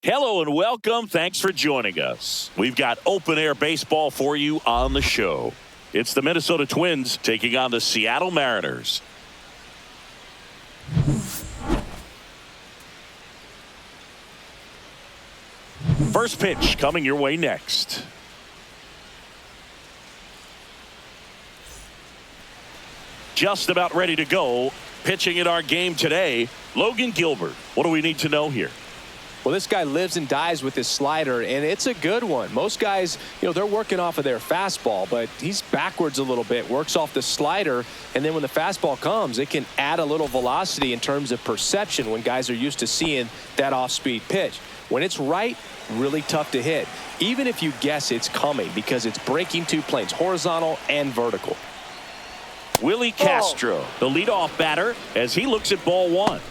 Hello and welcome. Thanks for joining us. We've got open-air baseball for you on the show. It's the Minnesota Twins taking on the Seattle Mariners. First pitch coming your way next. Just about ready to go. Pitching in our game today, Logan Gilbert. What do we need to know here? Well, this guy lives and dies with his slider, and it's a good one. Most guys, they're working off of their fastball, but he's backwards a little bit, works off the slider, and then when the fastball comes, it can add a little velocity in terms of perception when guys are used to seeing that off-speed pitch. When it's right, really tough to hit, even if you guess it's coming because it's breaking two planes, horizontal and vertical. Willie Castro, the leadoff batter, as he looks at ball one.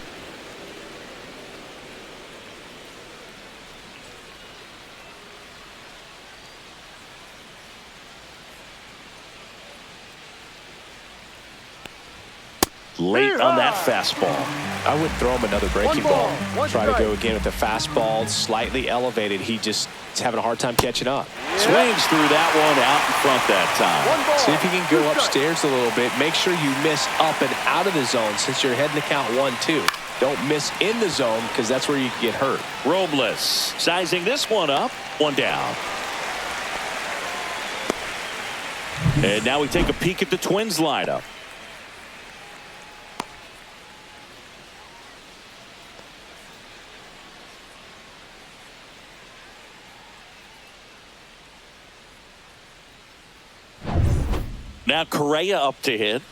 Late on that fastball. I would throw him another breaking ball. Try to go again with the fastball, slightly elevated. He just is having a hard time catching up. Swings through that one out in front that time. See if you can go upstairs a little bit. Make sure you miss up and out of the zone since you're heading to count 1-2. Don't miss in the zone because that's where you can get hurt. Robles sizing this one up. One down. And now we take a peek at the Twins lineup. Now Correa up to hit.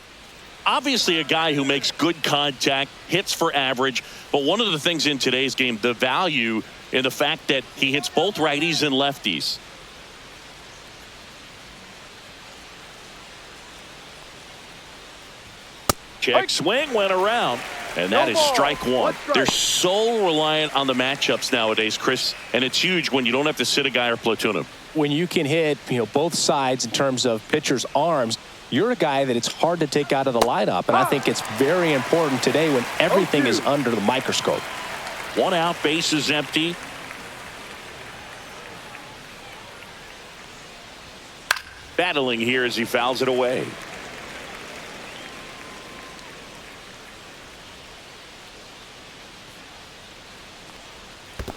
Obviously a guy who makes good contact, hits for average, but one of the things in today's game, the value in the fact that he hits both righties and lefties. Check swing went around, and that is strike one. They're so reliant on the matchups nowadays, Chris, and it's huge when you don't have to sit a guy or platoon him. When you can hit, both sides in terms of pitchers' arms, you're a guy that it's hard to take out of the lineup, and I think it's very important today when everything is under the microscope. One out, base is empty. Battling here as he fouls it away.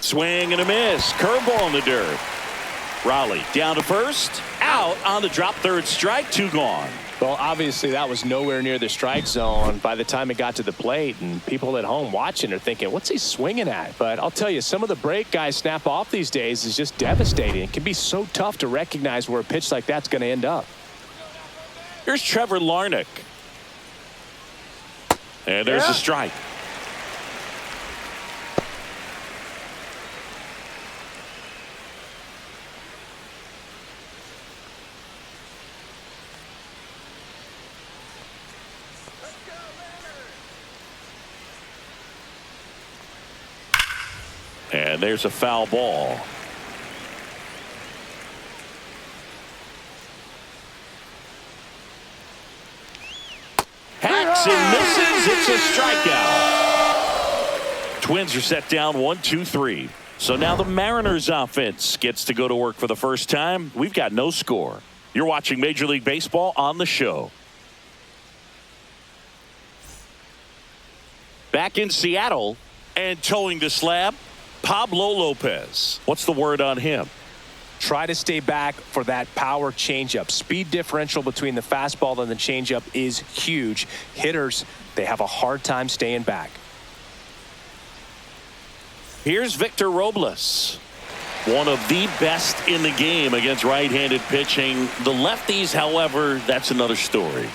Swing and a miss. Curveball in the dirt. Raleigh down to first. Out on the drop, third strike, two gone. Well, obviously that was nowhere near the strike zone by the time it got to the plate, and people at home watching are thinking, what's he swinging at? But I'll tell you, some of the break guys snap off these days is just devastating. It can be so tough to recognize where a pitch like that's going to end up. Here's Trevor Larnach. And there's a strike. And there's a foul ball. Hacks and misses. It's a strikeout. Twins are set down 1-2-3. So now the Mariners offense gets to go to work for the first time. We've got no score. You're watching Major League Baseball on the show. Back in Seattle and towing the slab, Pablo Lopez. What's the word on him? Try to stay back for that power changeup. Speed differential between the fastball and the changeup is huge. Hitters, they have a hard time staying back. Here's Victor Robles. One of the best in the game against right-handed pitching. The lefties, however, that's another story.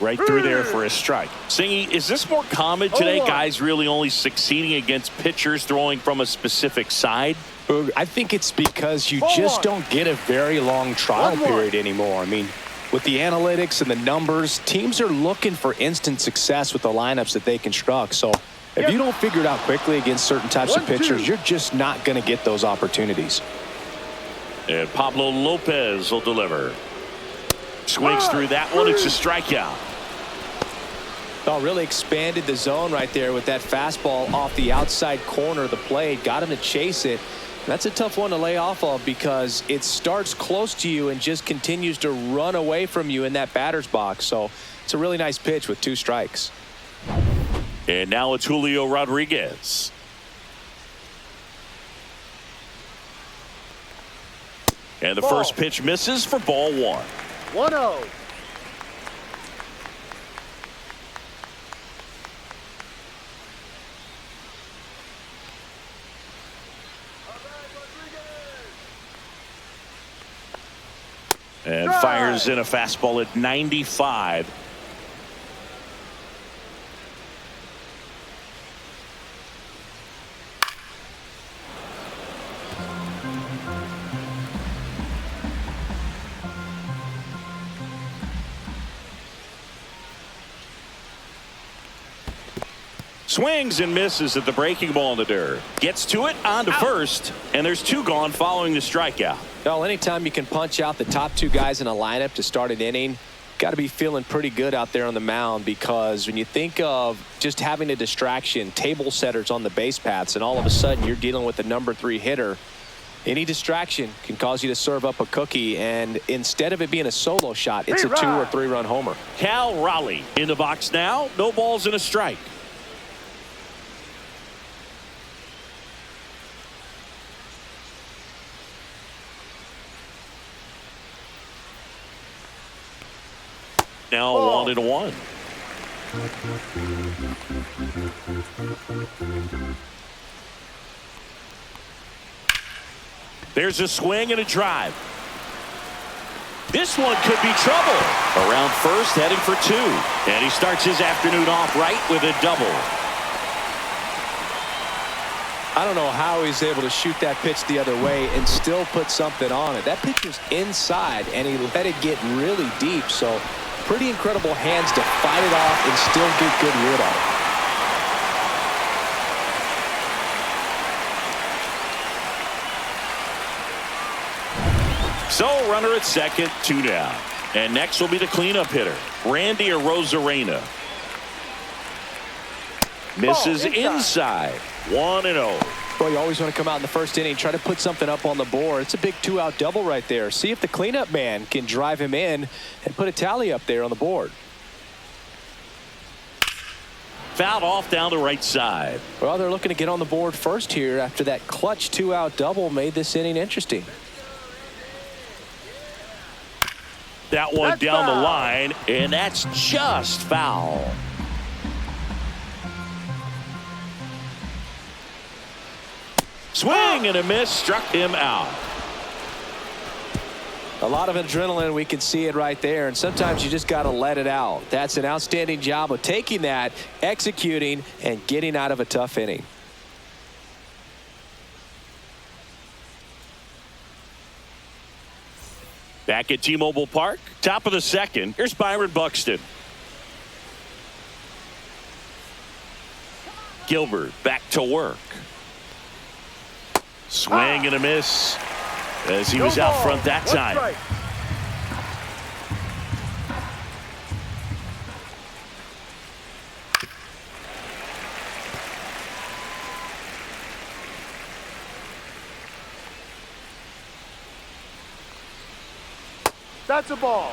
Right through there for a strike. Singy, is this more common today? Guys really only succeeding against pitchers throwing from a specific side? I think it's because you just don't get a very long trial period anymore. I mean, with the analytics and the numbers, teams are looking for instant success with the lineups that they construct. So if you don't figure it out quickly against certain types of pitchers, you're just not going to get those opportunities. And Pablo Lopez will deliver. Swings through that one. It's a strikeout. Oh, really expanded the zone right there with that fastball off the outside corner of the plate. Got him to chase it. That's a tough one to lay off of because it starts close to you and just continues to run away from you in that batter's box. So it's a really nice pitch with 2 strikes. And now it's Julio Rodriguez. And the first pitch misses for ball 1. 1-0. And fires in a fastball at 95. Swings and misses at the breaking ball in the dirt. Gets to it, on to first, and there's 2 gone following the strikeout. Well, anytime you can punch out the top 2 guys in a lineup to start an inning, got to be feeling pretty good out there on the mound, because when you think of just having a distraction, table setters on the base paths, and all of a sudden you're dealing with the number 3 hitter, any distraction can cause you to serve up a cookie, and instead of it being a solo shot, it's a 2 or 3 run homer. Cal Raleigh in the box now. No balls and a strike. Now 1-1. There's a swing and a drive. This one could be trouble. Around first, heading for 2. And he starts his afternoon off right with a double. I don't know how he's able to shoot that pitch the other way and still put something on it. That pitch was inside, and he let it get really deep. So pretty incredible hands to fight it off and still get good wood on it. So runner at second, 2 down. And next will be the cleanup hitter, Randy Arozarena. Misses inside. 1-0. Well, you always want to come out in the first inning, try to put something up on the board. It's a big 2-out double right there. See if the cleanup man can drive him in and put a tally up there on the board. Fouled off down the right side. Well, they're looking to get on the board first here after that clutch 2-out double made this inning interesting. That one down the line, and that's just foul. Swing and a miss, struck him out. A lot of adrenaline, we can see it right there, and sometimes you just got to let it out. That's an outstanding job of taking that, executing, and getting out of a tough inning. Back at T-Mobile Park, top of the second, here's Byron Buxton. Gilbert back to work. Swing and a miss as he was out front that time. That's a ball.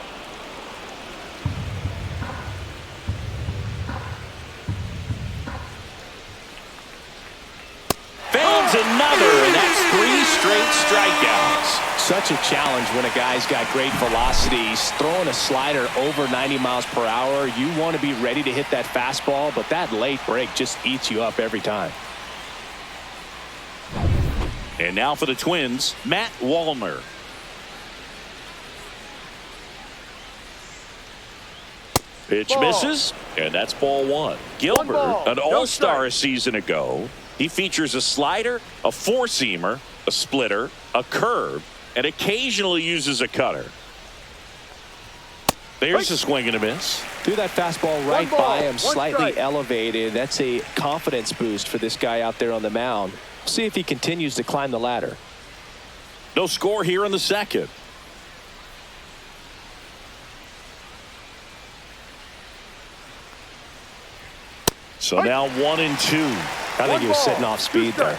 Fans another, and that's 3 straight strikeouts. Such a challenge when a guy's got great velocity. He's throwing a slider over 90 miles per hour. You want to be ready to hit that fastball, but that late break just eats you up every time. And now for the Twins, Matt Wallner. Pitch misses, and that's ball 1. Gilbert, an all-star a season ago. He features a slider, a four-seamer, a splitter, a curve, and occasionally uses a cutter. There's a swing and a miss. Threw that fastball right by him, slightly elevated. That's a confidence boost for this guy out there on the mound. See if he continues to climb the ladder. No score here in the second. So now 1-2. I think he was sitting off speed there.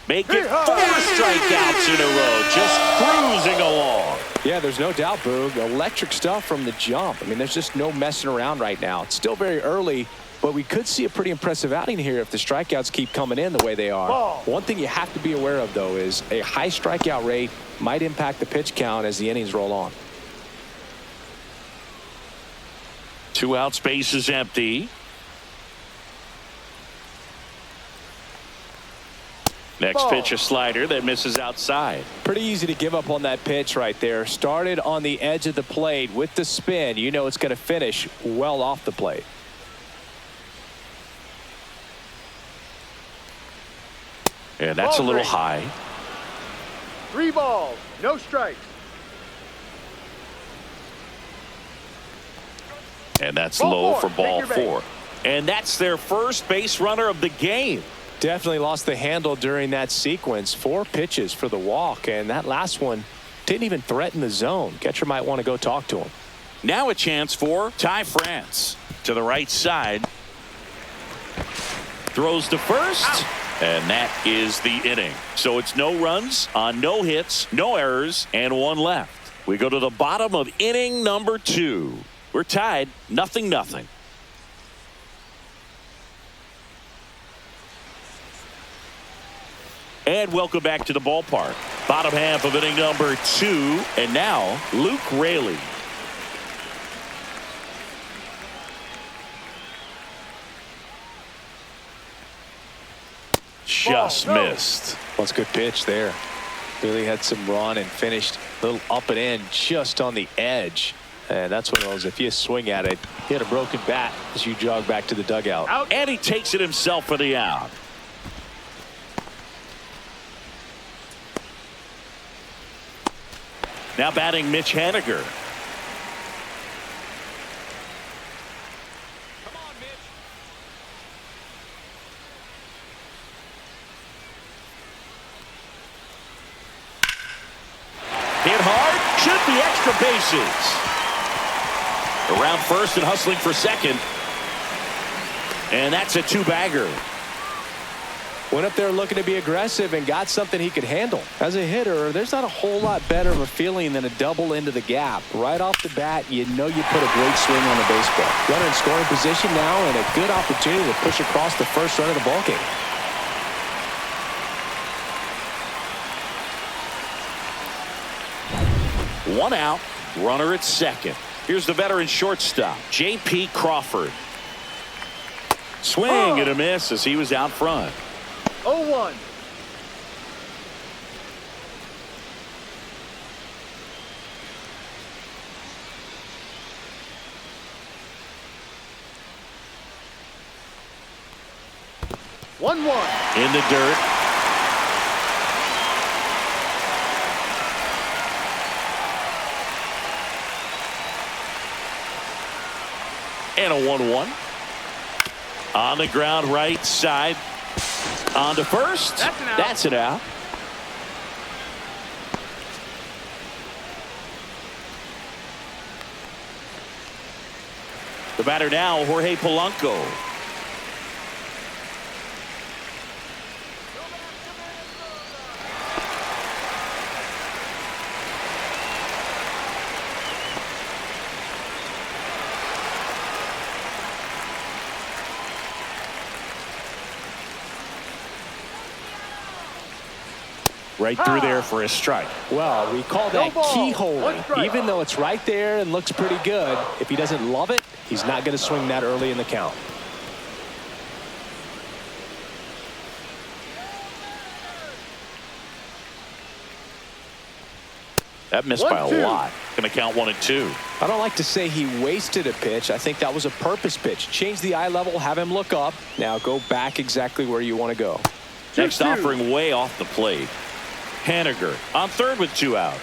Make it 4 strikeouts in a row, just cruising along. Yeah, there's no doubt, Boog. Electric stuff from the jump. I mean, there's just no messing around right now. It's still very early, but we could see a pretty impressive outing here if the strikeouts keep coming in the way they are. One thing you have to be aware of, though, is a high strikeout rate might impact the pitch count as the innings roll on. 2 outs, base is empty. Next pitch, a slider that misses outside. Pretty easy to give up on that pitch right there. Started on the edge of the plate with the spin. You know it's going to finish well off the plate. And that's a little high. 3 balls, no strikes. And that's low for ball 4. And that's their first base runner of the game. Definitely lost the handle during that sequence. 4 pitches for the walk, and that last one didn't even threaten the zone. Catcher might want to go talk to him. Now a chance for Ty France to the right side. Throws to first, and that is the inning. So it's no runs on no hits, no errors, and 1 left. We go to the bottom of inning number 2. We're tied 0-0. And welcome back to the ballpark. Bottom half of inning number 2. And now Luke Raley. Just missed. Well, it's a good pitch there. Really had some run and finished a little up and in just on the edge. And that's one of those, if you swing at it, hit a broken bat as you jog back to the dugout. And he takes it himself for the out. Now batting Mitch Haniger. Come on, Mitch. Hit hard, should be extra bases. Around first and hustling for second. And that's a 2-bagger. Went up there looking to be aggressive and got something he could handle. As a hitter, there's not a whole lot better of a feeling than a double into the gap. Right off the bat, you know you put a great swing on the baseball. Runner in scoring position now, and a good opportunity to push across the first run of the ballgame. One out, runner at second. Here's the veteran shortstop, J.P. Crawford. Swing and a miss as he was out front. 0-1. In the dirt. And a 1-1. On the ground right side. On to first. That's an out. The batter now, Jorge Polanco. Right through there for a strike. Well, we call that keyholing. Even though it's right there and looks pretty good, if he doesn't love it, he's not going to swing that early in the count. That missed by a lot. Going to count 1-2. I don't like to say he wasted a pitch. I think that was a purpose pitch. Change the eye level, have him look up. Now go back exactly where you want to go. Next offering way off the plate. Haniger on third with 2 out.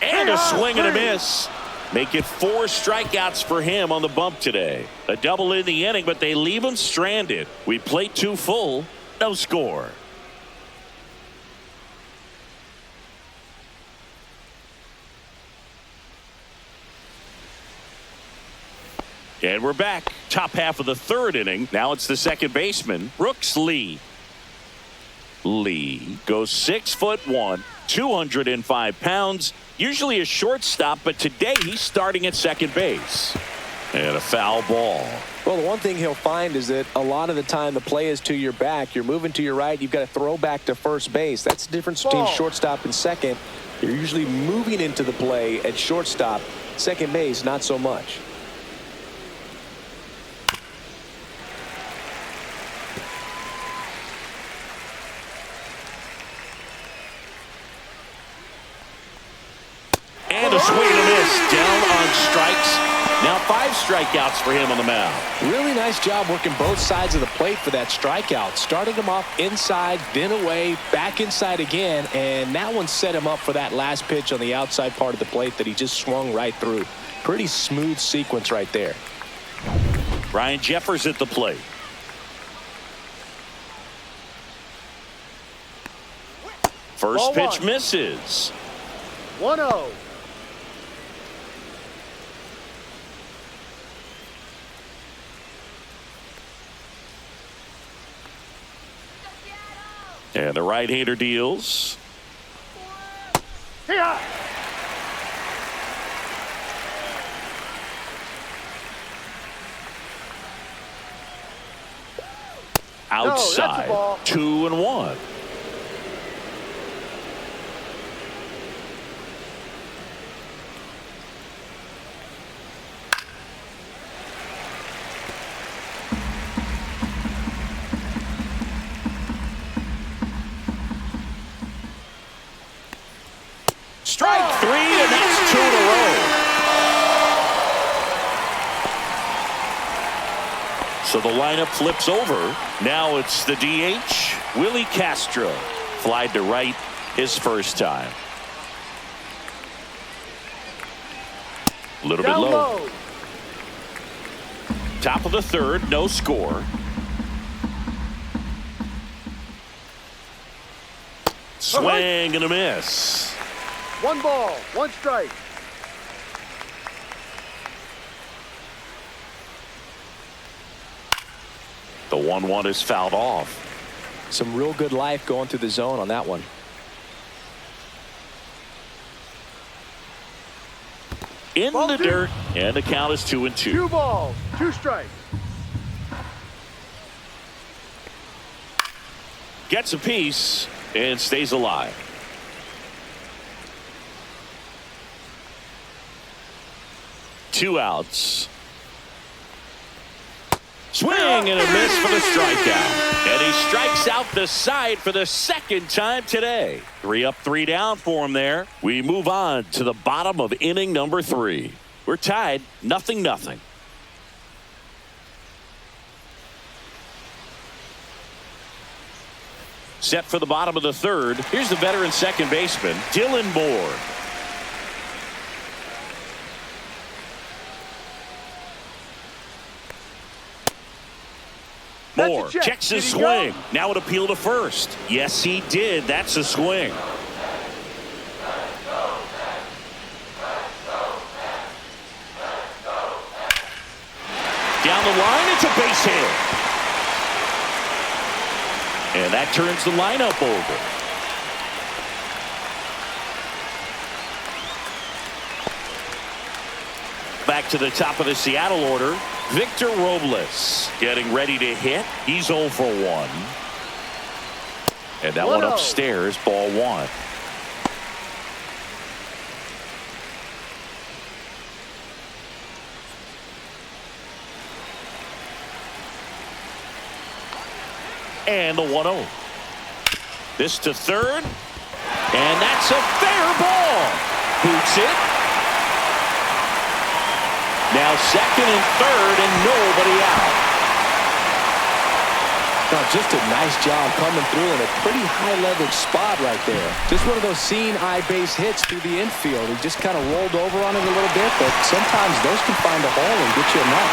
And a swing and a miss. Make it 4 strikeouts for him on the bump today. A double in the inning, but they leave him stranded. We play 2 full. No score. And we're back. Top half of the third inning. Now it's the second baseman, Brooks Lee. Lee goes 6'1", 205 pounds. Usually a shortstop, but today he's starting at second base. And a foul ball. Well, the one thing he'll find is that a lot of the time the play is to your back. You're moving to your right. You've got to throw back to first base. That's the difference between shortstop and second. You're usually moving into the play at shortstop. Second base, not so much. And a swing and a miss. Down on strikes. Now 5 strikeouts for him on the mound. Really nice job working both sides of the plate for that strikeout. Starting him off inside, then away, back inside again. And that one set him up for that last pitch on the outside part of the plate that he just swung right through. Pretty smooth sequence right there. Ryan Jeffers at the plate. First pitch misses. 1-0. And the right-hander deals. Yeah. Outside. 2-1. Strike 3, and that's 2 in a row. So the lineup flips over. Now it's the DH, Willie Castro. Flied to right his first time. A little bit low. Top of the third, no score. Swing and a miss. 1 ball, 1 strike. The 1-1 is fouled off. Some real good life going through the zone on that one. In the dirt, and the count is 2-2. 2 balls, 2 strikes. Gets a piece and stays alive. Two outs. Swing and a miss for the strikeout. And he strikes out the side for the second time today. 3 up, 3 down for him there. We move on to the bottom of inning number 3. We're tied, 0-0. Set for the bottom of the third. Here's the veteran second baseman, Dylan Moore. Moore checks his swing. Now it appeal to first. Yes, he did. That's a swing. Down the line, it's a base hit. And that turns the lineup over. Back to the top of the Seattle order. Victor Robles getting ready to hit. He's 0 for 1. And that one upstairs, ball 1. And the 1-0. This to third. And that's a fair ball. Boots it. Now second and third and nobody out. Now just a nice job coming through in a pretty high leverage spot right there. Just one of those seeing eye base hits through the infield. He just kind of rolled over on it a little bit, but sometimes those can find a hole and get you a knock.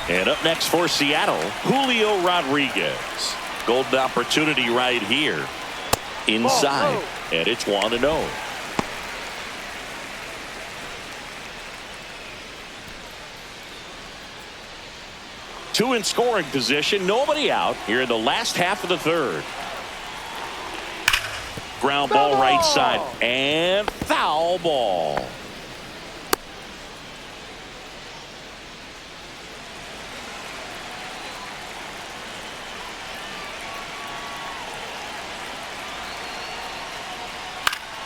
And up next for Seattle, Julio Rodriguez. Golden opportunity right here. inside, and it's 1-0. Two in scoring position, nobody out here in the last half of the third. Ground ball right side, and foul ball.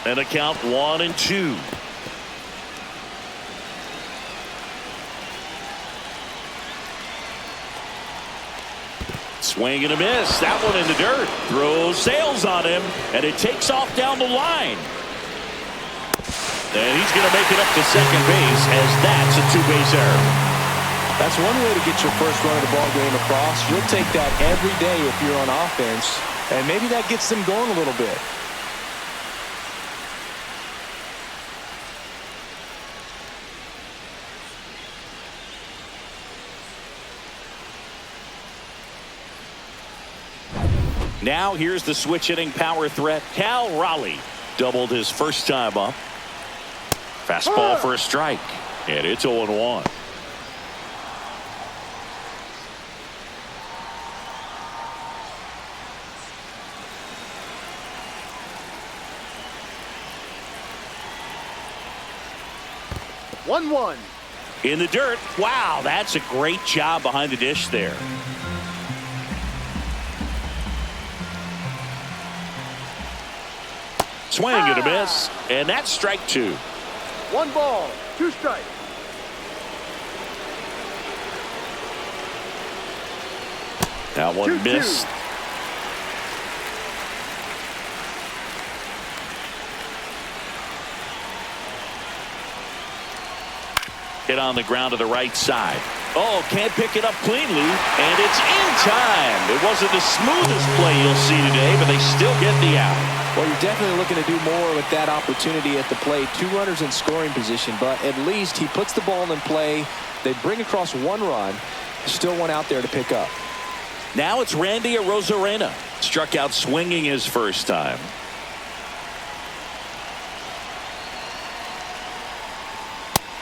And a count 1-2. Swing and a miss. That one in the dirt. Throws sails on him, and it takes off down the line. And he's going to make it up to second base, as that's a two-base error. That's one way to get your first run of the ball game across. You'll take that every day if you're on offense, and maybe that gets them going a little bit. Now here's the switch hitting power threat. Cal Raleigh doubled his first time up. Fastball for a strike, and it's 0-1. One. In the dirt. Wow, that's a great job behind the dish there. Swing and a miss, and that's strike two. 1 ball, 2 strikes. That one 2-2. missed. Hit on the ground to the right side. Oh, can't pick it up cleanly, and it's in time. It wasn't the smoothest play you'll see today, but they still get the out. Well, you're definitely looking to do more with that opportunity at the plate. 2 runners in scoring position, but at least he puts the ball in play. They bring across 1 run. Still one out there to pick up. Now it's Randy Arozarena. Struck out swinging his first time.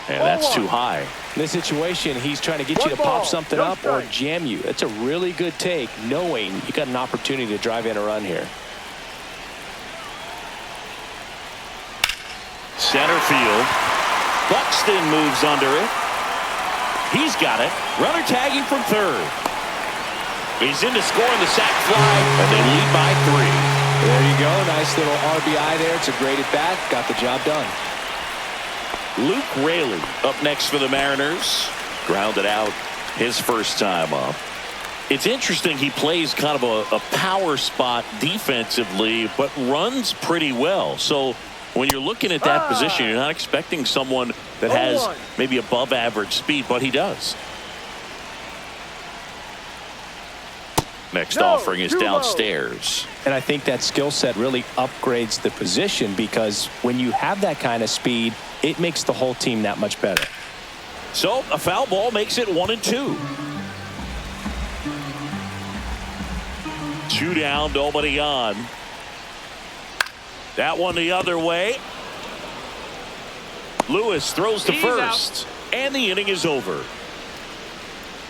And that's too high. In this situation, he's trying to get you to pop something up or jam you. That's a really good take, knowing you got an opportunity to drive in a run here. Center field. Buxton moves under it. He's got it. Runner tagging from third. He's in to score on the sac fly, and they lead by 3. There you go. Nice little RBI there. It's a great at bat. Got the job done. Luke Raley up next for the Mariners. Grounded out his first time up. It's interesting, he plays kind of a power spot defensively, but runs pretty well. So when you're looking at that position, you're not expecting someone that has maybe above average speed, but he does. Next offering is downstairs. And I think that skill set really upgrades the position, because when you have that kind of speed, it makes the whole team that much better. So a foul ball makes it 1-2. 2 down, nobody on. That one the other way. Lewis throws to first, and the inning is over.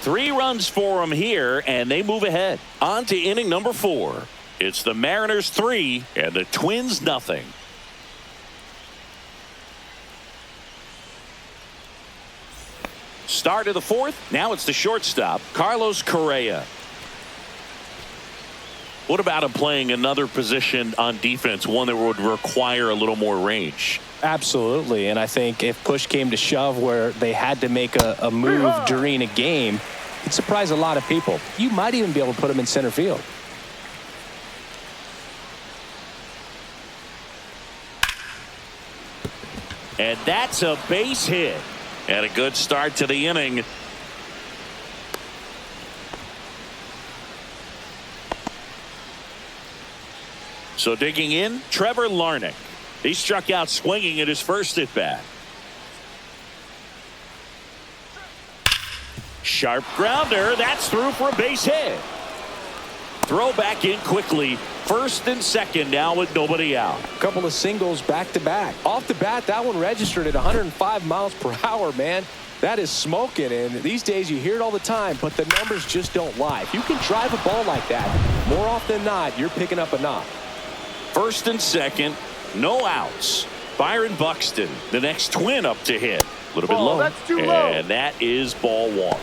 3 runs for him here, and they move ahead. On to inning number 4. It's the Mariners 3 and the Twins nothing. Start of the 4th. Now it's the shortstop, Carlos Correa. What about him playing another position on defense, one that would require a little more range? Absolutely, and I think if push came to shove where they had to make a move during a game, it'd surprise a lot of people. You might even be able to put him in center field. And that's a base hit. And a good start to the inning. So digging in, Trevor Larnach. He struck out swinging at his first at bat. Sharp grounder. That's through for a base hit. Throw back in quickly First and second now with nobody out. A couple of singles back to back. Off the bat, that one registered at 105 miles per hour, man. That is smoking, and these days you hear it all the time, but the numbers just don't lie. If you can drive a ball like that, more often than not, you're picking up a knock. First and second, no outs. Byron Buxton, the next twin up to hit. A little bit low. That's too low. And that is ball one.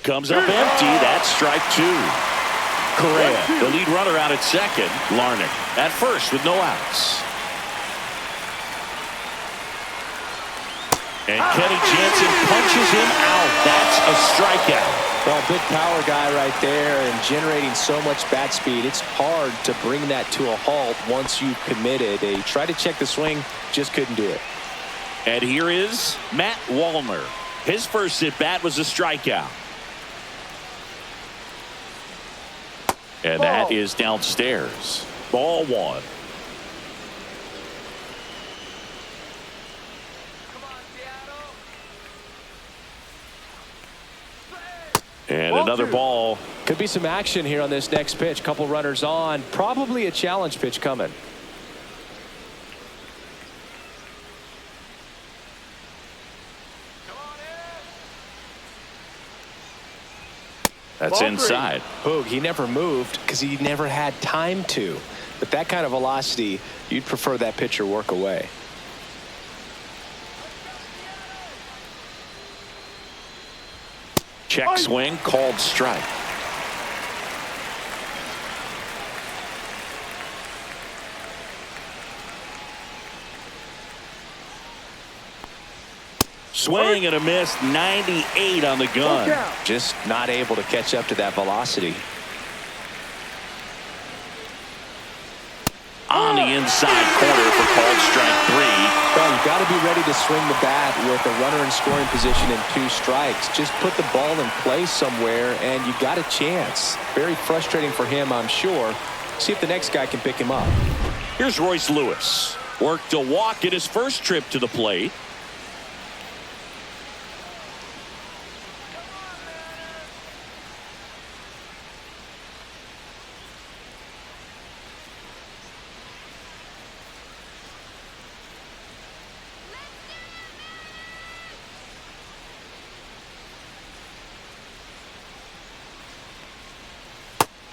Comes up empty. That's strike two. Correa, the lead runner out at second. Larnach at first with no outs. And Kenny Jansen punches him out. That's a strikeout. Well, big power guy right there and generating so much bat speed. It's hard to bring that to a halt once you've committed. They tried to check the swing, just couldn't do it. And here is Matt Wallner. His first at bat was a strikeout. And that is downstairs. Ball one. And another ball. Could be some action here on this next pitch. Couple runners on. Probably a challenge pitch coming. That's inside. Hoog, he never moved because he never had time to. But that kind of velocity, you'd prefer that pitcher work away. Check swing, called strike. Swing and a miss, 98 on the gun. Just not able to catch up to that velocity. On the inside corner for called strike three. Well, you've got to be ready to swing the bat with a runner in scoring position and 2 strikes. Just put the ball in place somewhere and you got a chance. Very frustrating for him, I'm sure. See if the next guy can pick him up. Here's Royce Lewis. Worked a walk in his first trip to the plate.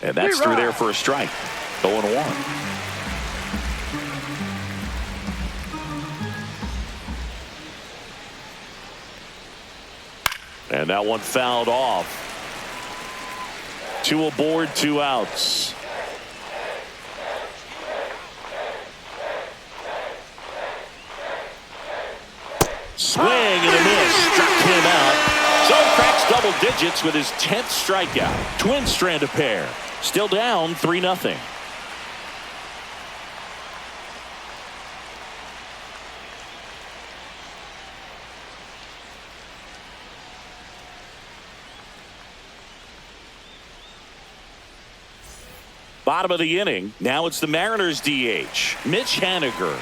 And that's through there for a strike. 0-1. And that one fouled off. 2 aboard, 2 outs. Swing and a miss. Struck him out. So cracks double digits with his 10th strikeout. Twin strand of pair. Still down 3-0. Bottom of the inning. Now it's the Mariners DH, Mitch Haniger.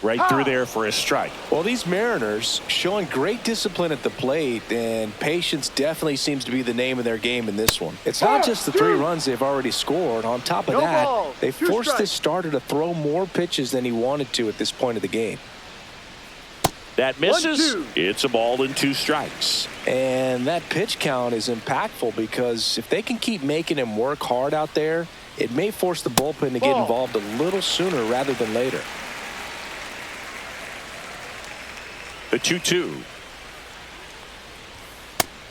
Right through there for a strike. Well, these Mariners showing great discipline at the plate, and patience definitely seems to be the name of their game in this one. It's not just the 3 runs they've already scored. On top of that, they forced this starter to throw more pitches than he wanted to at this point of the game. That misses. It's a ball and 2 strikes. And that pitch count is impactful because if they can keep making him work hard out there, it may force the bullpen to get involved a little sooner rather than later. The 2-2.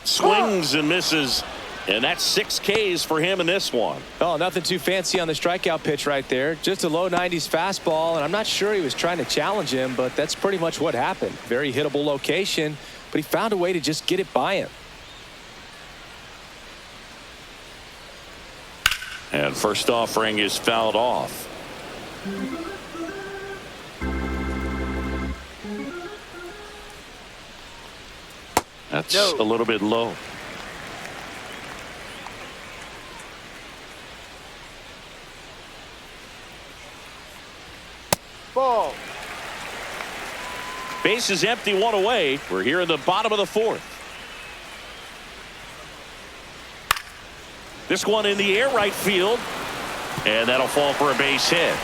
Swings and misses. And that's 6 Ks for him in this one. Oh, nothing too fancy on the strikeout pitch right there. Just a low 90s fastball, and I'm not sure he was trying to challenge him, but that's pretty much what happened. Very hittable location, but he found a way to just get it by him. And first offering is fouled off. That's a little bit low. Ball. Base is empty, one away. We're here in the bottom of the fourth. This one in the air right field. And that'll fall for a base hit.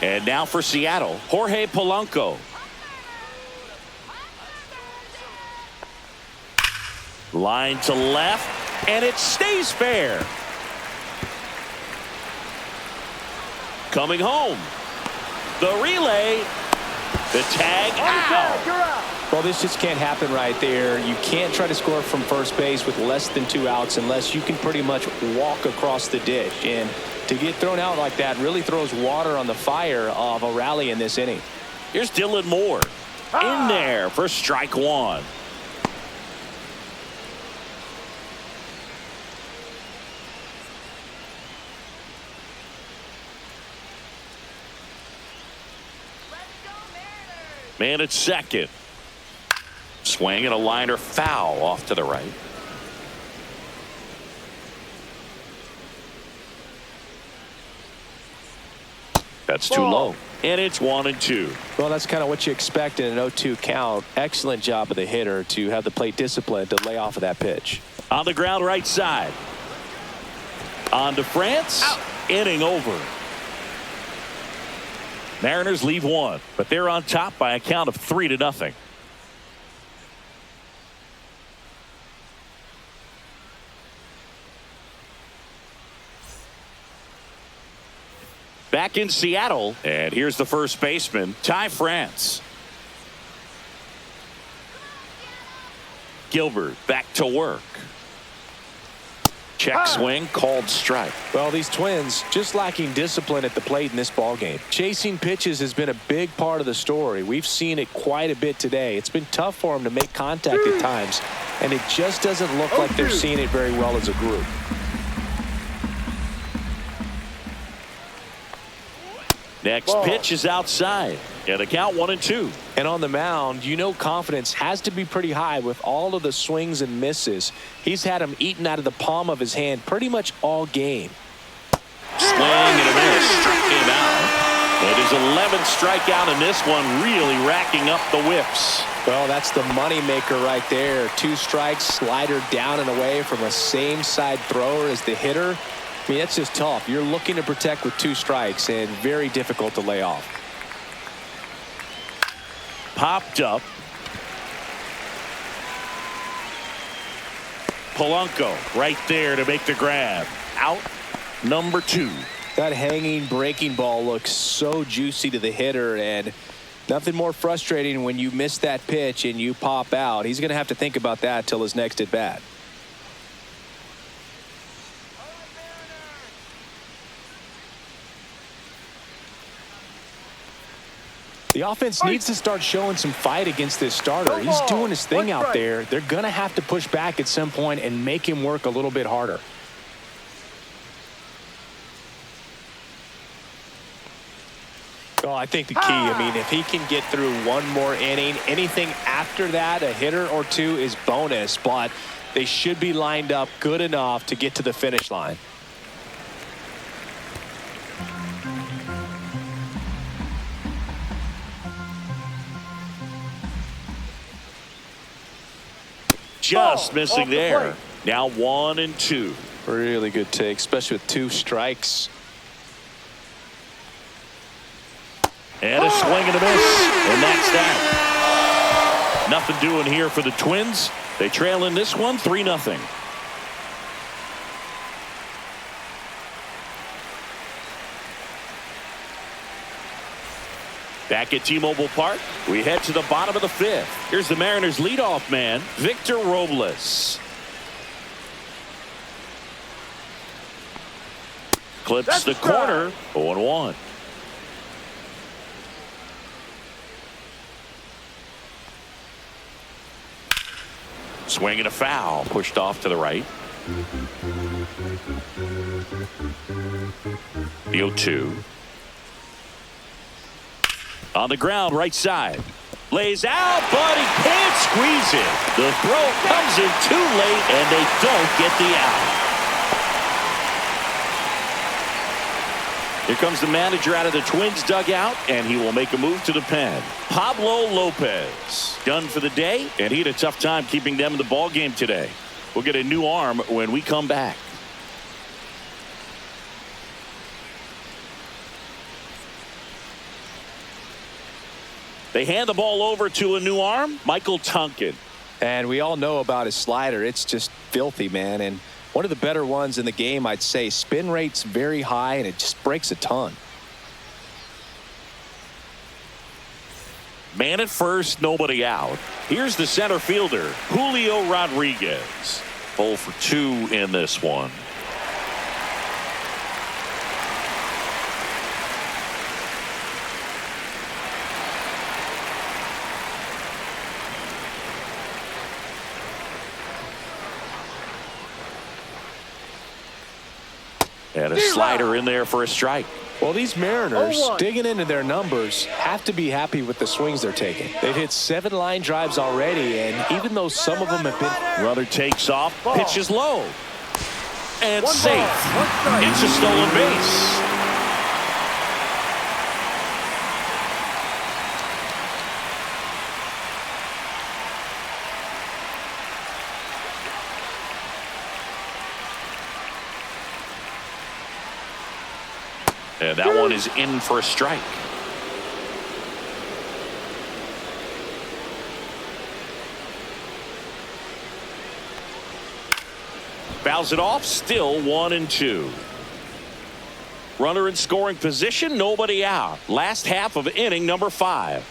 And now for Seattle, Jorge Polanco. Line to left, and it stays fair. Coming home. The relay. The tag out. You're out. Well, this just can't happen right there. You can't try to score from first base with less than 2 outs unless you can pretty much walk across the ditch. And to get thrown out like that really throws water on the fire of a rally in this inning. Here's Dylan Moore. In there for strike one. Man at second. Swing and a liner foul off to the right. That's too low. And it's 1-2. Well, that's kind of what you expect in an 0-2 count. Excellent job of the hitter to have the plate discipline to lay off of that pitch. On the ground right side. On to France. Out. Inning over. Mariners leave one, but they're on top by a count of 3-0. Back in Seattle, and here's the first baseman, Ty France. Gilbert back to work. Check swing, called strike. Well, these Twins just lacking discipline at the plate in this ballgame. Chasing pitches has been a big part of the story. We've seen it quite a bit today. It's been tough for them to make contact at times, and it just doesn't look like they're seeing it very well as a group. Next pitch is outside. And a count 1-2. And on the mound, you know confidence has to be pretty high with all of the swings and misses. He's had them eaten out of the palm of his hand pretty much all game. Swing and a miss. Struck him out. But his 11th strikeout in this one, really racking up the whiffs. Well, that's the money maker right there. 2 strikes, slider down and away from a same side thrower as the hitter. I mean, that's just tough. You're looking to protect with 2 strikes and very difficult to lay off. Popped up. Polanco right there to make the grab. Out number 2. That hanging breaking ball looks so juicy to the hitter, and nothing more frustrating when you miss that pitch and you pop out. He's going to have to think about that till his next at bat. The offense needs to start showing some fight against this starter. He's doing his thing out there. They're going to have to push back at some point and make him work a little bit harder. Well, I think the key, I mean, if he can get through one more inning, anything after that, a hitter or 2 is bonus, but they should be lined up good enough to get to the finish line. Just missing there. Now 1-2. Really good take, especially with 2 strikes. And a swing and a miss. And that's that. Nothing doing here for the Twins. They trail in this one 3-0. Back at T-Mobile Park, we head to the bottom of the 5th. Here's the Mariners leadoff man, Victor Robles. Clips the corner, 0-1. Swing and a foul. Pushed off to the right. The 0-2. On the ground, right side. Lays out, but he can't squeeze it. The throw comes in too late, and they don't get the out. Here comes the manager out of the Twins dugout, and he will make a move to the pen. Pablo Lopez done for the day, and he had a tough time keeping them in the ball game today. We'll get a new arm when we come back. They hand the ball over to a new arm, Michael Tonkin. And we all know about his slider. It's just filthy, man. And one of the better ones in the game, I'd say. Spin rate's very high, and it just breaks a ton. Man at first, nobody out. Here's the center fielder, Julio Rodriguez. 0 for 2 in this one. And a slider in there for a strike. Well, these Mariners, digging into their numbers, have to be happy with the swings they're taking. They've hit 7 line drives already, and even though some of them have been... Runner takes off, pitches low. And safe. It's a stolen base. And that one is in for a strike. Fouls it off, still 1-2. Runner in scoring position, nobody out. Last half of inning number 5.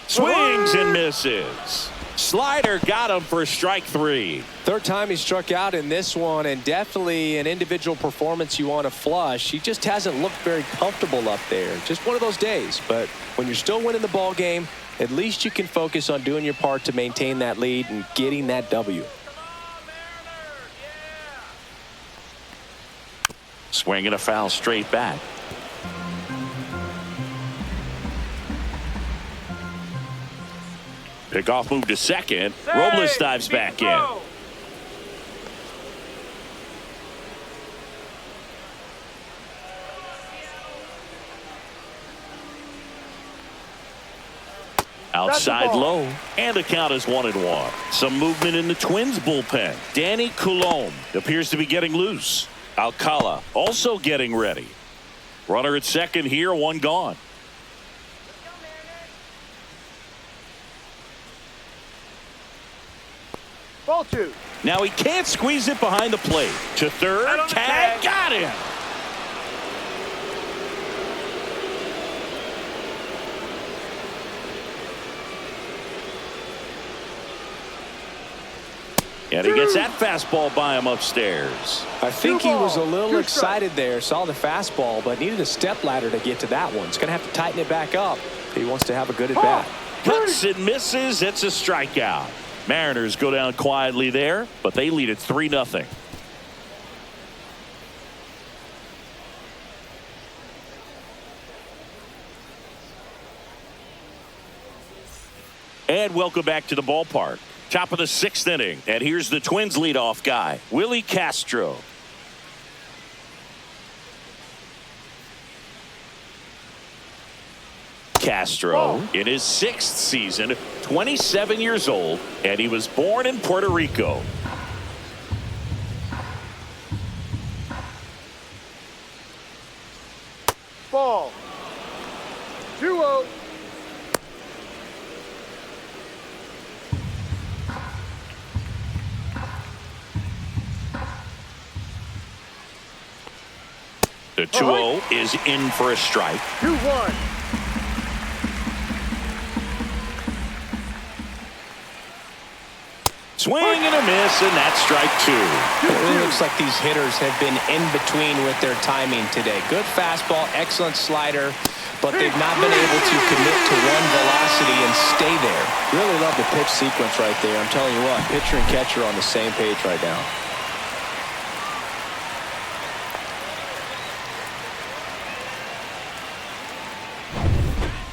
Swings and misses. Slider got him for strike 3. Third time he struck out in this one, and definitely an individual performance you want to flush. He just hasn't looked very comfortable up there. Just one of those days. But when you're still winning the ball game, at least you can focus on doing your part to maintain that lead and getting that W. Swing and a foul straight back. Pickoff move to second. Robles dives back in. Outside low, and the count is 1-1. Some movement in the Twins bullpen. Danny Coulombe appears to be getting loose. Alcala also getting ready. Runner at second here, 1 gone. Ball 2. Now he can't squeeze it behind the plate. To third, tag, got him. And he gets that fastball by him upstairs. I think he was a little excited there, saw the fastball, but needed a step ladder to get to that one. He's going to have to tighten it back up if he wants to have a good at-bat. Cuts and misses. It's a strikeout. Mariners go down quietly there, but they lead at 3-0. And welcome back to the ballpark. Top of the 6th inning. And here's the Twins leadoff guy, Willie Castro. Castro in his 6th season, 27 years old, and he was born in Puerto Rico. Ball. 2-0. The 2-0 is in for a strike. 2-1. Swing and a miss, and that's strike 2. It really looks like these hitters have been in between with their timing today. Good fastball, excellent slider. but they've not been able to commit to one velocity and stay there. Really love the pitch sequence right there. I'm telling you what, pitcher and catcher are on the same page right now.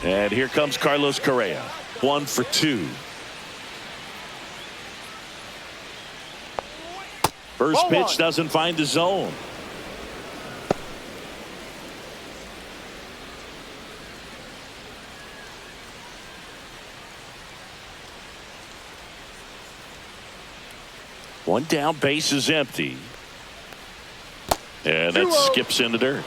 And here comes Carlos Correa. 1 for 2. First pitch doesn't find the zone. One down, base is empty. And that skips in the dirt.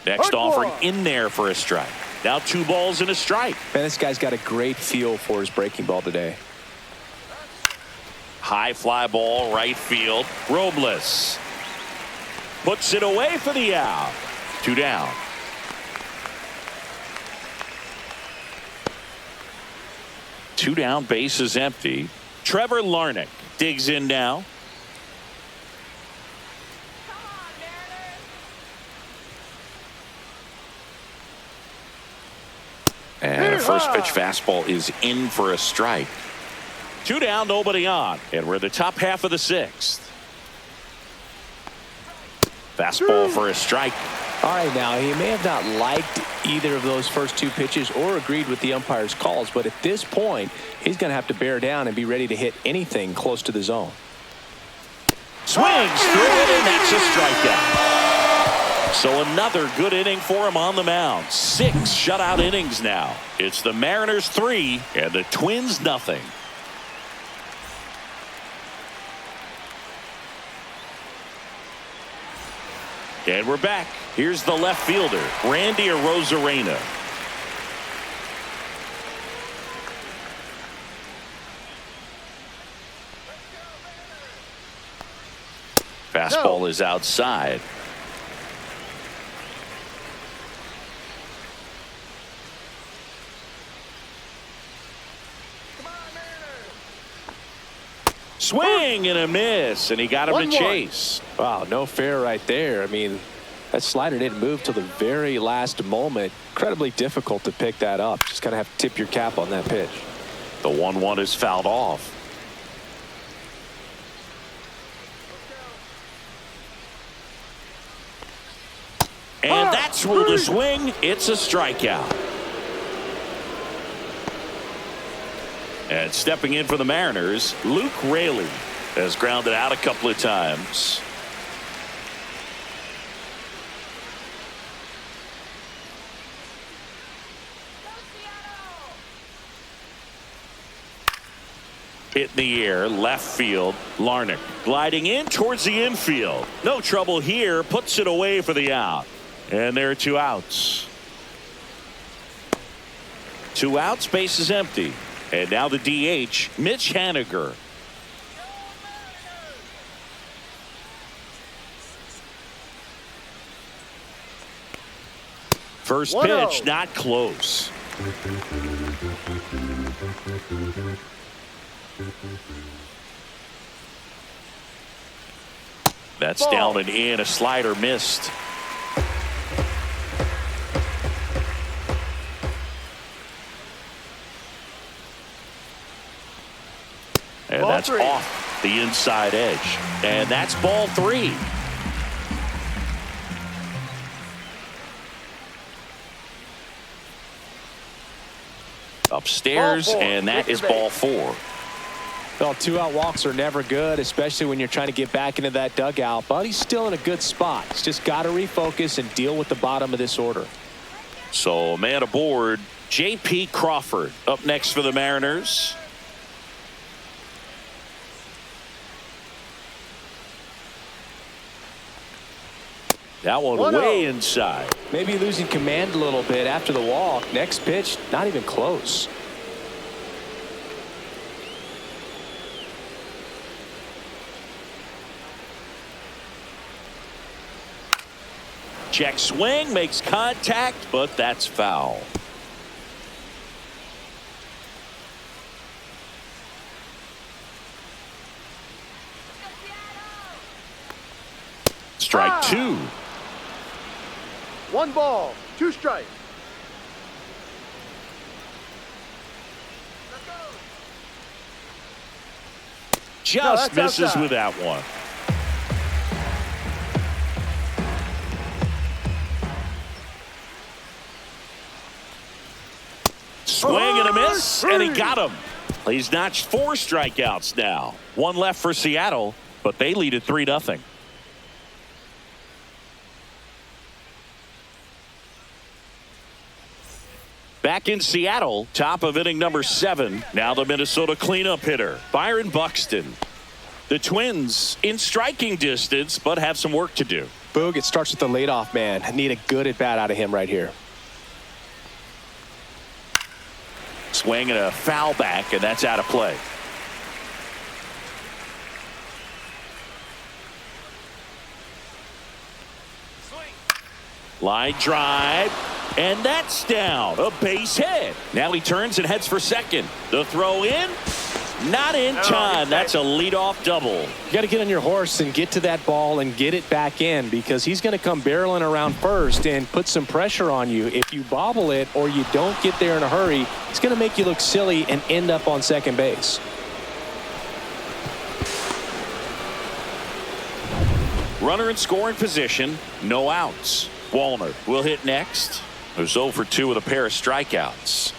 Next offering in there for a strike. Now 2 balls and a strike. Man, this guy's got a great feel for his breaking ball today. High fly ball, right field. Robles puts it away for the out. 2 down. Two down, base is empty. Trevor Larnach digs in now. And a first pitch fastball is in for a strike. 2 down, nobody on. And we're in the top half of the 6th. Fastball for a strike. All right, now he may have not liked either of those first 2 pitches or agreed with the umpire's calls, but at this point he's going to have to bear down and be ready to hit anything close to the zone. Swings through it, and that's a strikeout. So another good inning for him on the mound. 6 shutout innings now. It's the Mariners 3 and the Twins nothing. And we're back. Here's the left fielder, Randy Arozarena. Fastball is outside. Swing and a miss, and he got him to chase. Wow, no fair right there. I mean, that slider didn't move till the very last moment. Incredibly difficult to pick that up. Just gotta have to tip your cap on that pitch. The 1-1 is fouled off. And that's ruled a swing. It's a strikeout. And stepping in for the Mariners, Luke Raley has grounded out a couple of times. Hit in the air, left field. Larnach gliding in towards the infield. No trouble here. Puts it away for the out. And there are 2 outs. 2 outs, base is empty. And now the DH, Mitch Haniger. First pitch, not close. That's down and in. A slider missed. And that's off the inside edge. And that's ball 3. Upstairs, and that is ball 4. Well, 2-out walks are never good, especially when you're trying to get back into that dugout. But he's still in a good spot. He's just got to refocus and deal with the bottom of this order. So a man aboard, J.P. Crawford up next for the Mariners. That one way inside. Maybe losing command a little bit after the walk. Next pitch, not even close. Check swing, makes contact, but that's foul. Strike two. 1 ball, 2 strikes. Just that's misses outside. with that one. Swing and a miss, and he got him. He's notched 4 strikeouts now. 1 left for Seattle, but they lead at 3-0. Back in Seattle, top of inning number 7. Now the Minnesota cleanup hitter, Byron Buxton. The Twins in striking distance, but have some work to do. Boog, it starts with the leadoff man. Need a good at-bat out of him right here. Swing and a foul back, and that's out of play. Line drive, and that's down. A base hit. Now he turns and heads for second. The throw in, not in time. That's a leadoff double. You got to get on your horse and get to that ball and get it back in, because he's going to come barreling around first and put some pressure on you. If you bobble it or you don't get there in a hurry, it's going to make you look silly and end up on second base. Runner in scoring position, no outs. Wallner will hit next. Who's 0 for 2 with a pair of strikeouts.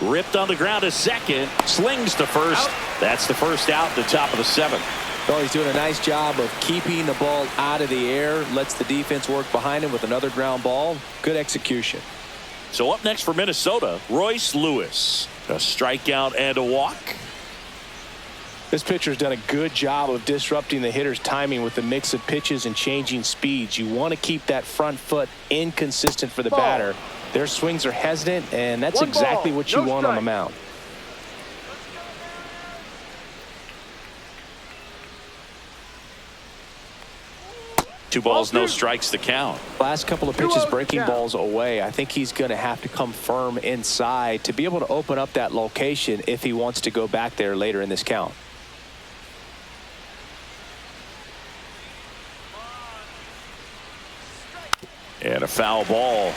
Ripped on the ground to second, slings to first. That's the first out, the top of the 7th. Well, he's doing a nice job of keeping the ball out of the air, lets the defense work behind him with another ground ball. Good execution. So up next for Minnesota, Royce Lewis. A strikeout and a walk. This pitcher's done a good job of disrupting the hitter's timing with the mix of pitches and changing speeds. You want to keep that front foot inconsistent for the batter. Their swings are hesitant, and that's exactly what you want on the mound. Two balls, no strikes to count. Last couple of pitches breaking balls away. I think he's going to have to come firm inside to be able to open up that location if he wants to go back there later in this count. And a foul ball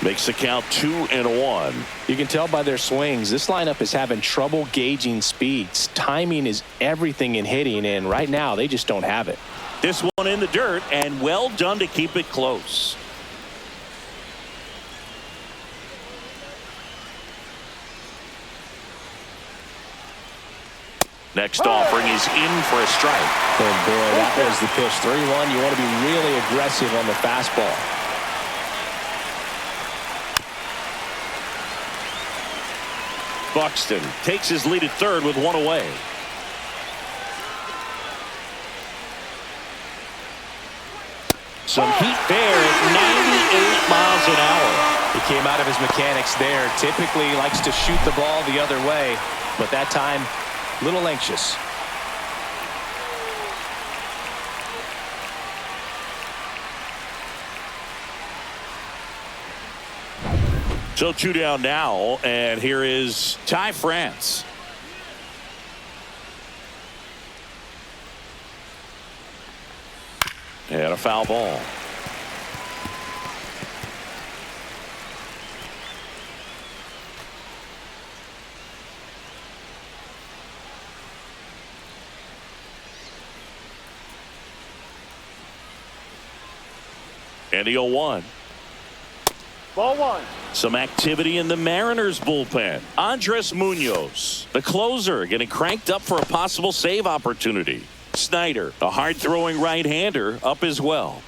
makes the count 2-1. You can tell by their swings, this lineup is having trouble gauging speeds. Timing is everything in hitting, and right now they just don't have it. This one in the dirt, and well done to keep it close. Next offering is in for a strike. Oh boy, that was the pitch. 3-1. You want to be really aggressive on the fastball. Buxton takes his lead at third with 1 away. Some heat there at 98 miles an hour. He came out of his mechanics there. Typically likes to shoot the ball the other way, but that time a little anxious. So 2 down now, and here is Ty France. And a foul ball. And the 0-1. Ball 1. Some activity in the Mariners bullpen. Andres Munoz, the closer, getting cranked up for a possible save opportunity. Snyder, a hard-throwing right-hander, up as well.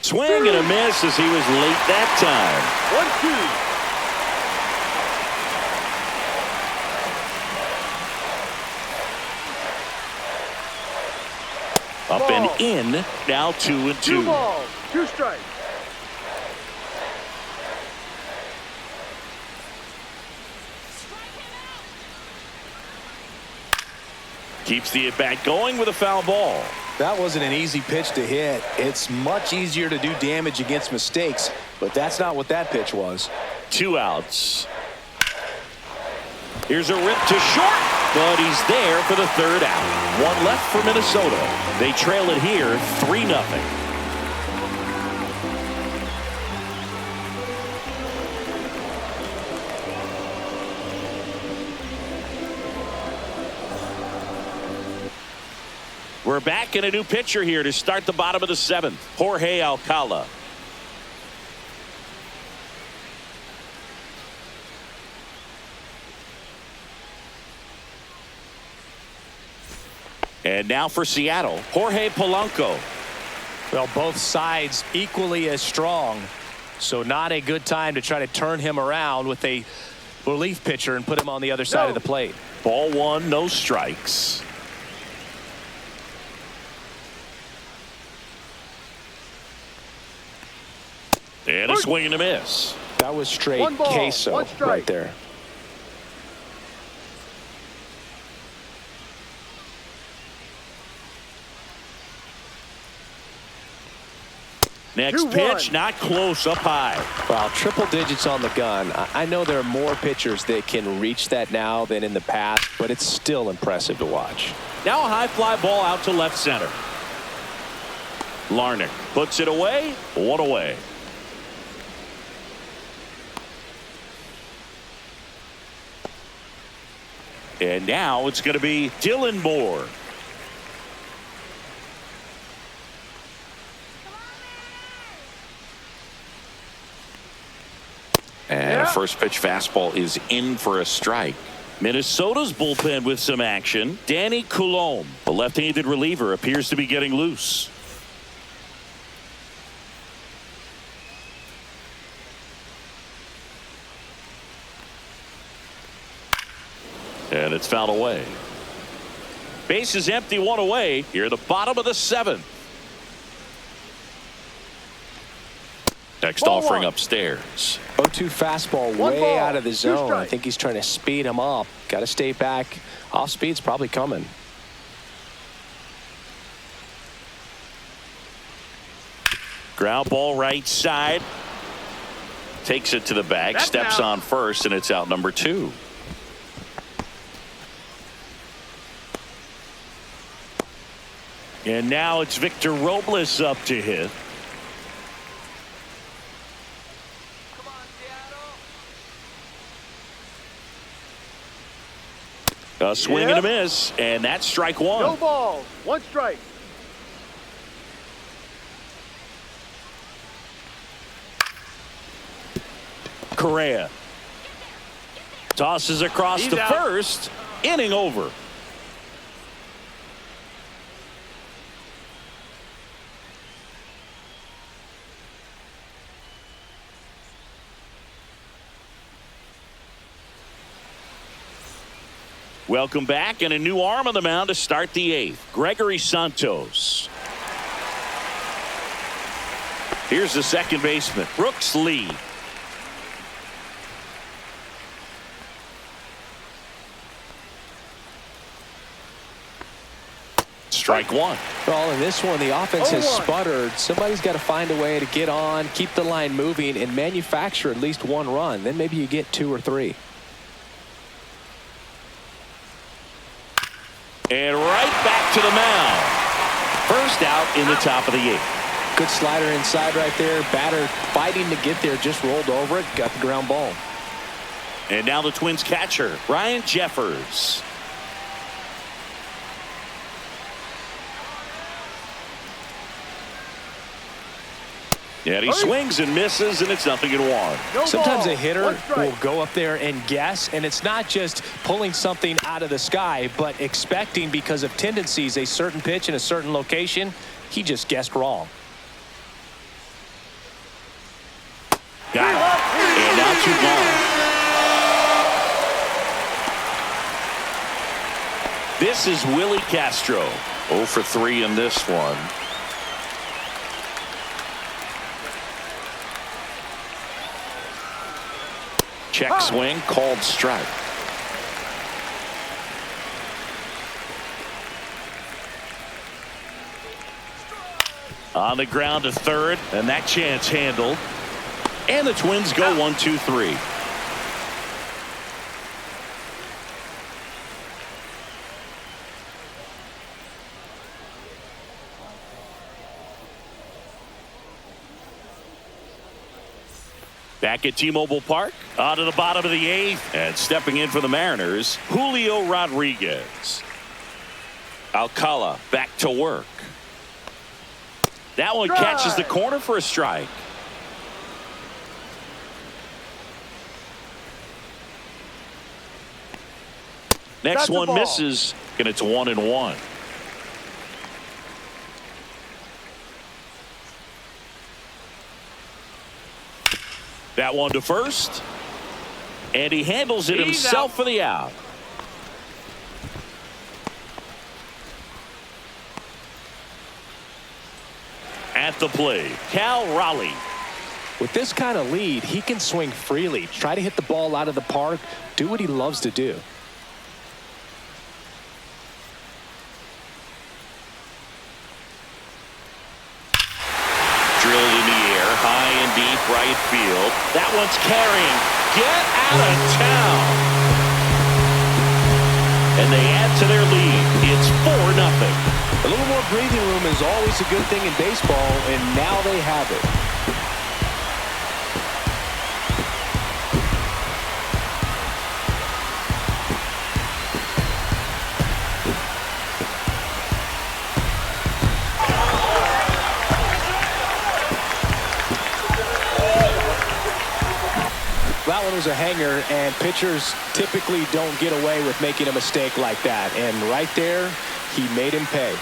Swing and a miss as he was late that time. 1-2. Up and in, now 2-2. 2 balls, 2 strikes. Keeps the at-bat going with a foul ball. That wasn't an easy pitch to hit. It's much easier to do damage against mistakes, but that's not what that pitch was. 2 outs. Here's a rip to short, but he's there for the third out. One left for Minnesota. They trail it here 3-0. We're back in a new pitcher here to start the bottom of the 7th. Jorge Alcala. And now for Seattle, Jorge Polanco. Well, both sides equally as strong, so not a good time to try to turn him around with a relief pitcher and put him on the other side of the plate. Ball 1, no strikes. And a swing and a miss. That was straight queso right there. Next pitch, not close, up high. Wow, triple digits on the gun. I know there are more pitchers that can reach that now than in the past, but it's still impressive to watch. Now a high fly ball out to left center. Larnach puts it away, 1 away. And now it's going to be Dylan Moore. And a first pitch fastball is in for a strike. Minnesota's bullpen with some action. Danny Coulombe, the left-handed reliever, appears to be getting loose. And it's fouled away. Base is empty, 1 away. Here at the bottom of the 7th. Next offering upstairs. 0-2 fastball way out of the zone. I think he's trying to speed him up. Got to stay back. Off speed's probably coming. Ground ball right side. Takes it to the bag. Steps on first, and it's out number 2. And now it's Victor Robles up to hit. A swing and a miss, and that's strike 1. No ball, 1 strike. Correa tosses across to first. Inning over. Welcome back, and a new arm on the mound to start the 8th. Gregory Santos. Here's the second baseman, Brooks Lee. Strike 1. Well, in this one, the offense has sputtered. Somebody's got to find a way to get on, keep the line moving, and manufacture at least 1 run. Then maybe you get 2 or 3. And right back to the mound. First out in the top of the 8th. Good slider inside right there. Batter fighting to get there, just rolled over it, got the ground ball. And now the Twins catcher, Ryan Jeffers. And he swings and misses, and it's 0-1. Sometimes a hitter will go up there and guess, and it's not just pulling something out of the sky, but expecting, because of tendencies, a certain pitch in a certain location. He just guessed wrong. Got it. And now 2 gone. This is Willie Castro. 0 for 3 in this one. Check swing, called strike. On the ground to third, and that chance handled. And the Twins go 1-2-3. Back at T-Mobile Park, on to the bottom of the 8th, and stepping in for the Mariners, Julio Rodriguez. Alcala back to work. That one catches the corner for a strike. Next one misses, and it's 1-1. That one to first, and he handles it himself for the out. At the plate, Cal Raleigh. With this kind of lead, he can swing freely, try to hit the ball out of the park, do what he loves to do. Drilled in the air, high and deep right field. That one's carrying. Get out of town. And they add to their lead. It's 4-0. A little more breathing room is always a good thing in baseball, and now they have it. That one was a hanger, and pitchers typically don't get away with making a mistake like that. And right there, he made him pay.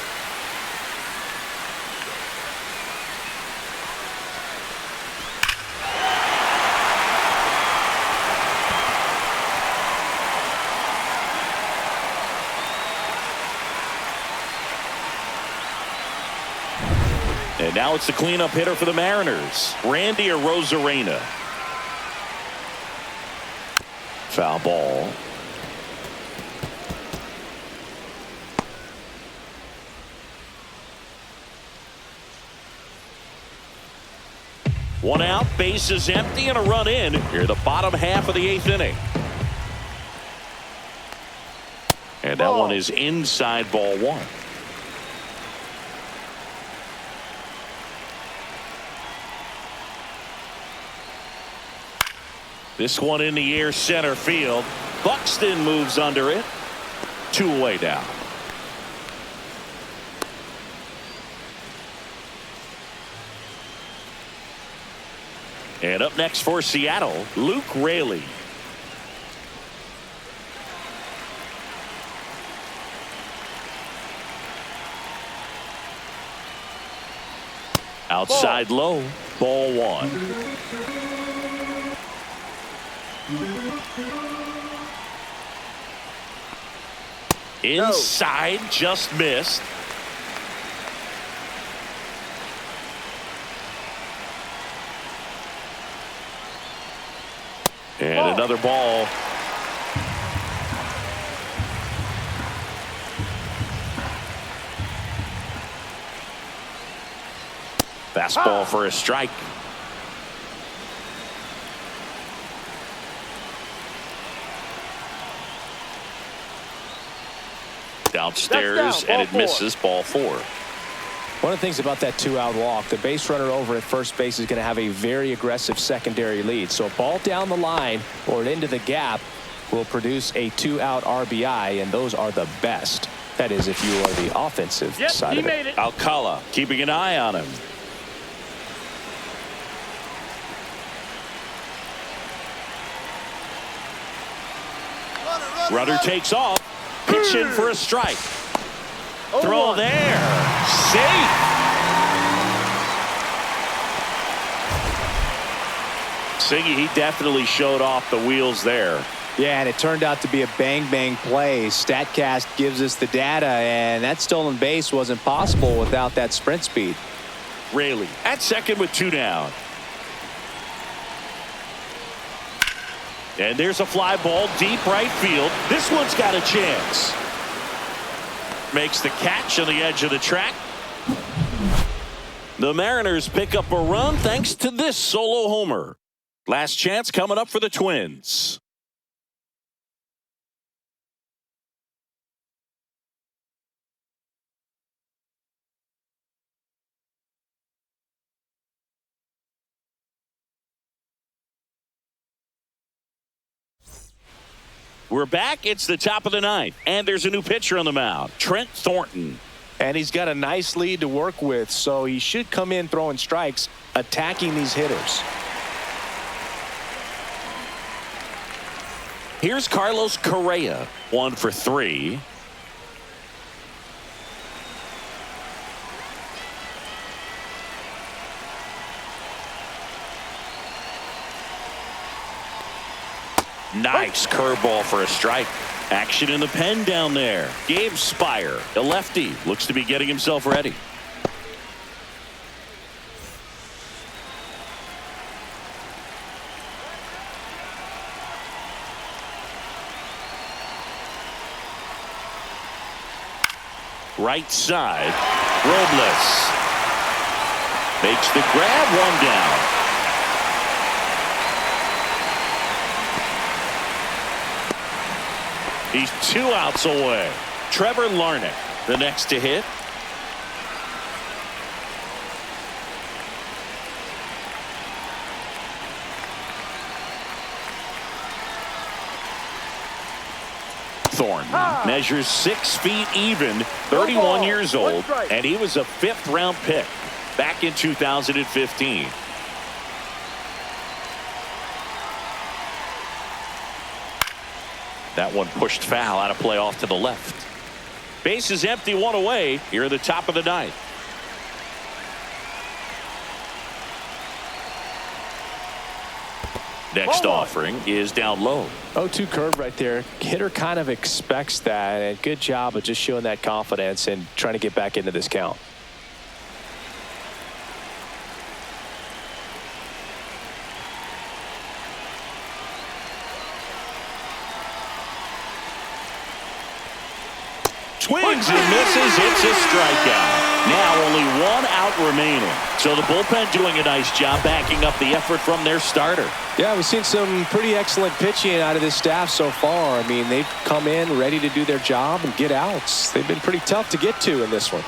And now it's the cleanup hitter for the Mariners, Randy Arozarena. Foul ball. One out, bases empty, and a run in here, the bottom half of the 8th inning. And that one is inside, ball 1. This one in the air, center field. Buxton moves under it. 2 away now. And up next for Seattle, Luke Raley. Outside low, ball 1. Inside, just missed. And another ball. Fastball for a strike. Downstairs, and it misses, ball 4. One of the things about that 2-out walk, the base runner over at first base is going to have a very aggressive secondary lead. So a ball down the line or into the gap will produce a 2-out RBI, and those are the best. That is, if you are the offensive side of it. Alcala keeping an eye on him. Runner takes off. Pitch in for a strike. Throw there. Safe. Siggy, he definitely showed off the wheels there. Yeah, and it turned out to be a bang-bang play. StatCast gives us the data, and that stolen base wasn't possible without that sprint speed. Raley at second with 2 down. And there's a fly ball deep right field. This one's got a chance. Makes the catch on the edge of the track. The Mariners pick up a run thanks to this solo homer. Last chance coming up for the Twins. We're back. It's the top of the ninth, and there's a new pitcher on the mound, Trent Thornton. And he's got a nice lead to work with, so he should come in throwing strikes, attacking these hitters. Here's Carlos Correa, 1 for 3. Nice curveball for a strike. Action in the pen down there. Gabe Spire, the lefty, looks to be getting himself ready. Right side, Robles makes the grab, 1 down. He's 2 outs away. Trevor Larnach, the next to hit. Thornton measures 6 feet even, 31 years old, and he was a 5th-round pick back in 2015. That one pushed foul, out of play off to the left. Base is empty, 1 away here at the top of the ninth. Next offering is down low. 0-2 curve right there. Hitter kind of expects that, and good job of just showing that confidence and trying to get back into this count. Swings and misses. It's a strikeout. Now only 1 out remaining. So the bullpen doing a nice job backing up the effort from their starter. Yeah, we've seen some pretty excellent pitching out of this staff so far. I mean, they've come in ready to do their job and get outs. They've been pretty tough to get to in this one.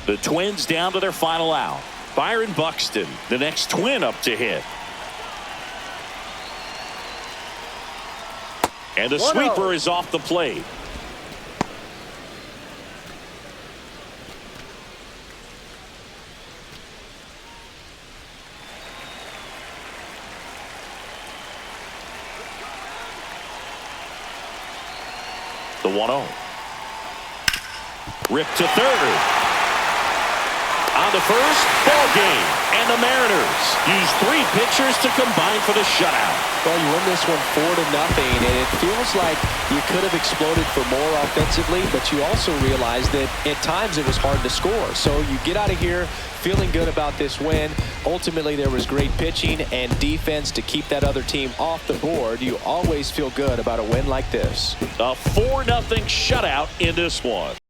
The Twins down to their final out. Byron Buxton, the next Twin up to hit. And the sweeper is off the plate. The 1-0. Ripped to third. On the first, ball game. And the Mariners use 3 pitchers to combine for the shutout. Well, you win this one 4-0, and it feels like you could have exploded for more offensively, but you also realize that at times it was hard to score. So you get out of here feeling good about this win. Ultimately, there was great pitching and defense to keep that other team off the board. You always feel good about a win like this. A 4-0 shutout in this one.